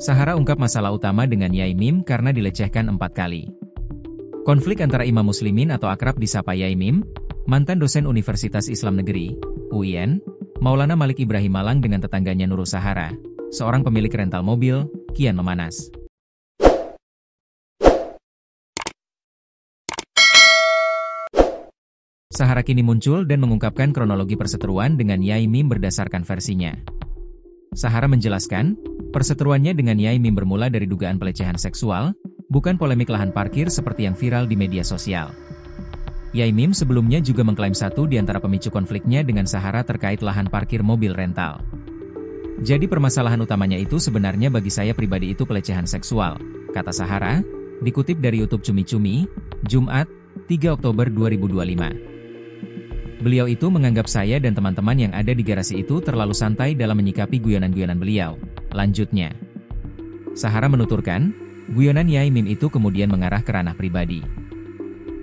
Sahara ungkap masalah utama dengan Yai Mim karena dilecehkan 4 kali. Konflik antara imam muslimin atau akrab disapa Yai Mim, mantan dosen Universitas Islam Negeri, UIN, Maulana Malik Ibrahim Malang dengan tetangganya Nurul Sahara, seorang pemilik rental mobil, kian memanas. Sahara kini muncul dan mengungkapkan kronologi perseteruan dengan Yai Mim berdasarkan versinya. Sahara menjelaskan, perseteruannya dengan Yai Mim bermula dari dugaan pelecehan seksual, bukan polemik lahan parkir seperti yang viral di media sosial. Yai Mim sebelumnya juga mengklaim satu di antara pemicu konfliknya dengan Sahara terkait lahan parkir mobil rental. Jadi permasalahan utamanya itu sebenarnya bagi saya pribadi itu pelecehan seksual, kata Sahara, dikutip dari YouTube Cumi Cumi, Jumat, 3 Oktober 2025. Beliau itu menganggap saya dan teman-teman yang ada di garasi itu terlalu santai dalam menyikapi guyonan-guyonan beliau. Lanjutnya, Sahara menuturkan, guyonan Yai Mim itu kemudian mengarah ke ranah pribadi.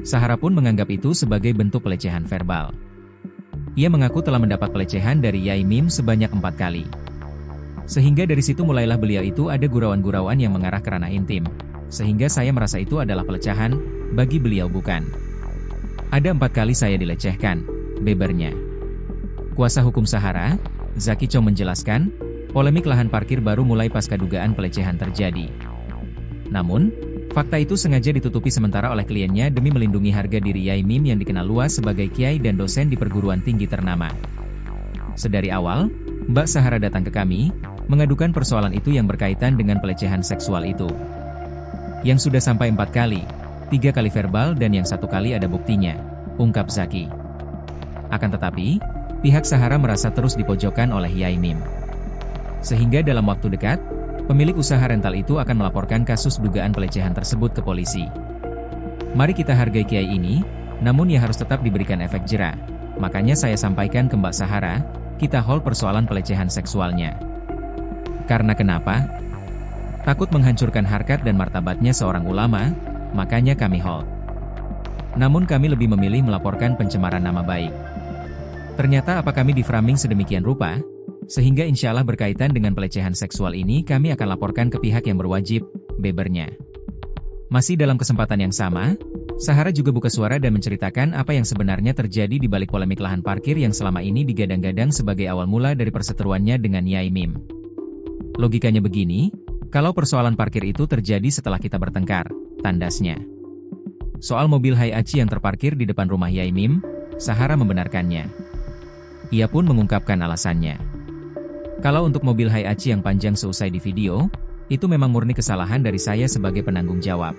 Sahara pun menganggap itu sebagai bentuk pelecehan verbal. Ia mengaku telah mendapat pelecehan dari Yai Mim sebanyak 4 kali. Sehingga dari situ mulailah beliau itu ada gurauan-gurauan yang mengarah ke ranah intim. Sehingga saya merasa itu adalah pelecehan, bagi beliau bukan. Ada 4 kali saya dilecehkan, bebernya. Kuasa hukum Sahara, Zaki Chong menjelaskan, polemik lahan parkir baru mulai pasca dugaan pelecehan terjadi. Namun, fakta itu sengaja ditutupi sementara oleh kliennya demi melindungi harga diri Yai Mim yang dikenal luas sebagai kiai dan dosen di perguruan tinggi ternama. Sedari awal, Mbak Sahara datang ke kami, mengadukan persoalan itu yang berkaitan dengan pelecehan seksual itu. Yang sudah sampai 4 kali, 3 kali verbal dan yang 1 kali ada buktinya, ungkap Zaki. Akan tetapi, pihak Sahara merasa terus dipojokkan oleh Yai Mim. Sehingga dalam waktu dekat, pemilik usaha rental itu akan melaporkan kasus dugaan pelecehan tersebut ke polisi. Mari kita hargai kiai ini, namun ia harus tetap diberikan efek jera. Makanya saya sampaikan ke Mbak Sahara, kita hold persoalan pelecehan seksualnya. Karena kenapa? Takut menghancurkan harkat dan martabatnya seorang ulama, makanya kami hold. Namun kami lebih memilih melaporkan pencemaran nama baik. Ternyata apa kami diframing sedemikian rupa, sehingga insya Allah berkaitan dengan pelecehan seksual ini kami akan laporkan ke pihak yang berwajib, bebernya. Masih dalam kesempatan yang sama, Sahara juga buka suara dan menceritakan apa yang sebenarnya terjadi di balik polemik lahan parkir yang selama ini digadang-gadang sebagai awal mula dari perseteruannya dengan Yai Mim. Logikanya begini, kalau persoalan parkir itu terjadi setelah kita bertengkar, tandasnya. Soal mobil Hayachi yang terparkir di depan rumah Yai Mim, Sahara membenarkannya. Ia pun mengungkapkan alasannya. Kalau untuk mobil Hayachi yang panjang seusai di video, itu memang murni kesalahan dari saya sebagai penanggung jawab.